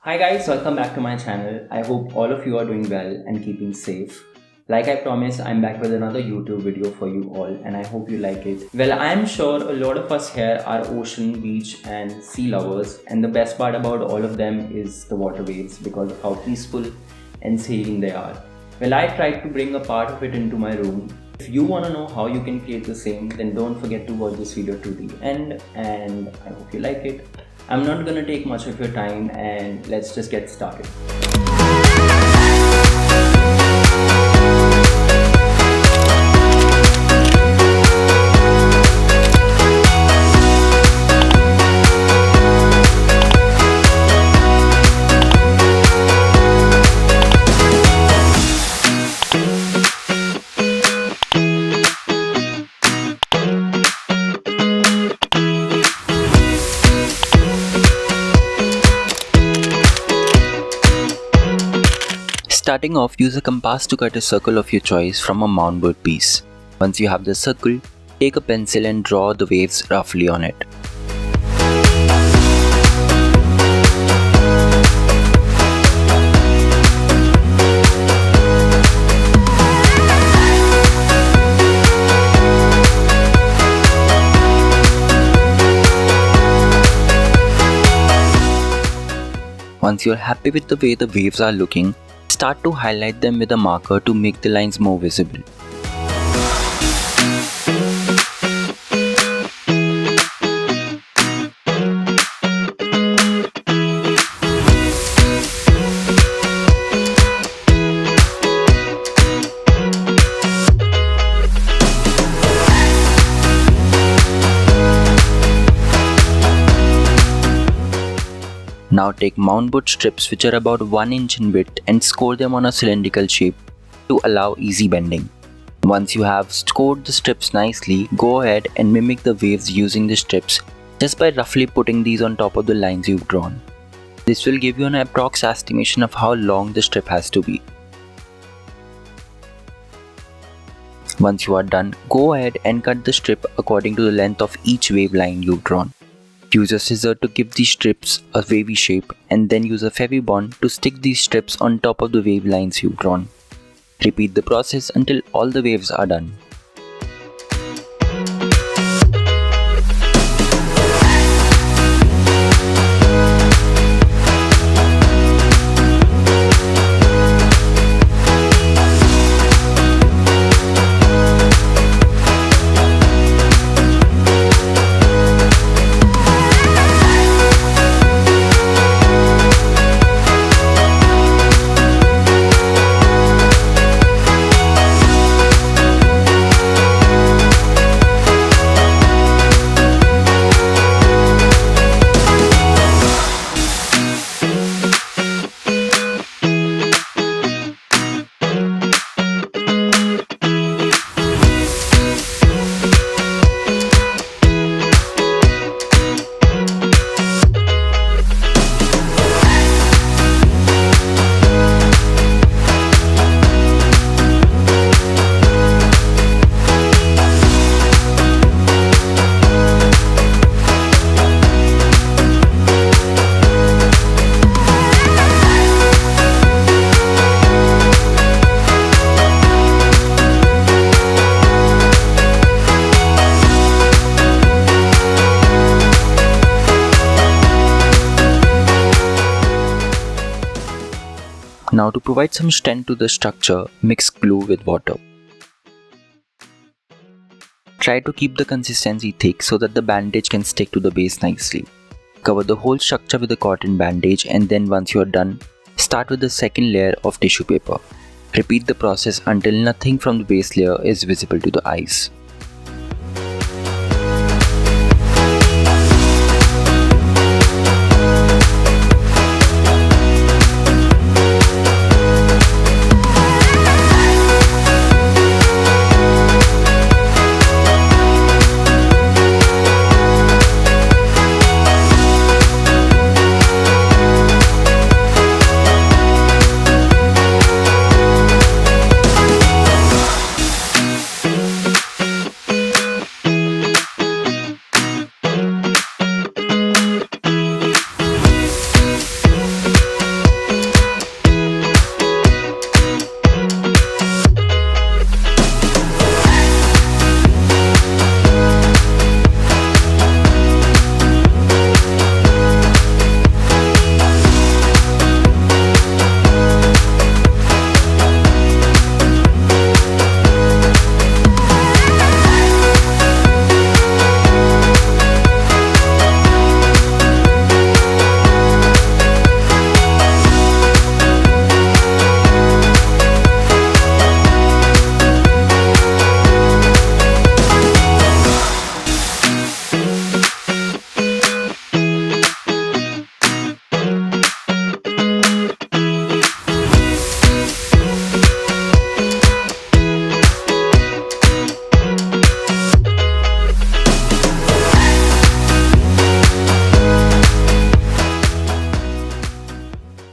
Hi guys, welcome back to my channel. I hope all of you are doing well and keeping safe. Like I promised, I'm back with another YouTube video for you all and I hope you like it. Well, I'm sure a lot of us here are ocean, beach and sea lovers, and the best part about all of them is the water waves because of how peaceful and serene they are. Well, I tried to bring a part of it into my room. If you want to know how you can create the same, then don't forget to watch this video to the end and I hope you like it. I'm not gonna take much of your time and let's just get started. Starting off, use a compass to cut a circle of your choice from a moundboard piece. Once you have the circle, take a pencil and draw the waves roughly on it. Once you're happy with the way the waves are looking, start to highlight them with a marker to make the lines more visible. Now take moundboard strips which are about 1 inch in width and score them on a cylindrical shape to allow easy bending. Once you have scored the strips nicely, go ahead and mimic the waves using the strips just by roughly putting these on top of the lines you've drawn. This will give you an approx estimation of how long the strip has to be. Once you are done, go ahead and cut the strip according to the length of each wave line you've drawn. Use a scissor to give these strips a wavy shape and then use a Fevibond to stick these strips on top of the wave lines you've drawn. Repeat the process until all the waves are done. Now to provide some strength to the structure, mix glue with water. Try to keep the consistency thick so that the bandage can stick to the base nicely. Cover the whole structure with a cotton bandage and then once you are done, start with the second layer of tissue paper. Repeat the process until nothing from the base layer is visible to the eyes.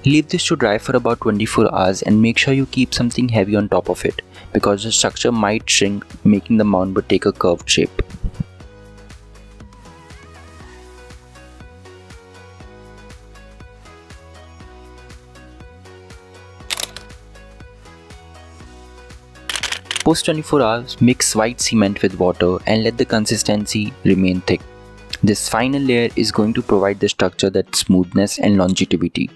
Leave this to dry for about 24 hours and make sure you keep something heavy on top of it because the structure might shrink, making the moundboard take a curved shape. Post 24 hours, mix white cement with water and let the consistency remain thick. This final layer is going to provide the structure that smoothness and longevity.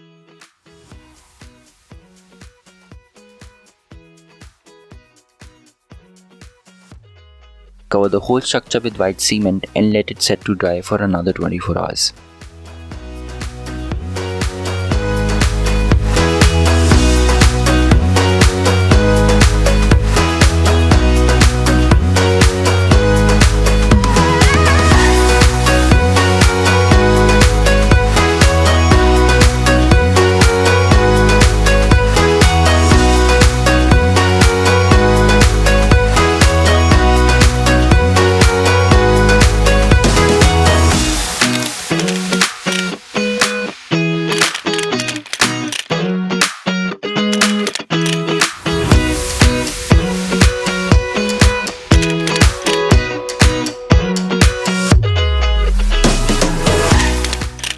Cover the whole structure with white cement and let it set to dry for another 24 hours.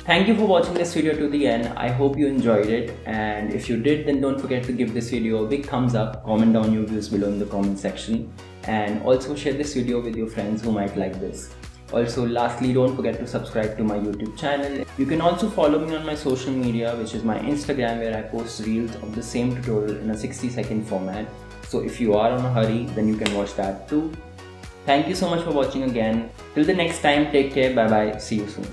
Thank you for watching this video to the end. I hope you enjoyed it, and if you did, then don't forget to give this video a big thumbs up, comment down your views below in the comment section, and also share this video with your friends who might like this. Also, lastly, don't forget to subscribe to my YouTube channel. You can also follow me on my social media, which is my Instagram, where I post reels of the same tutorial in a 60-second format. So if you are on a hurry, then you can watch that too. Thank you so much for watching again. Till the next time, take care, bye bye, see you soon.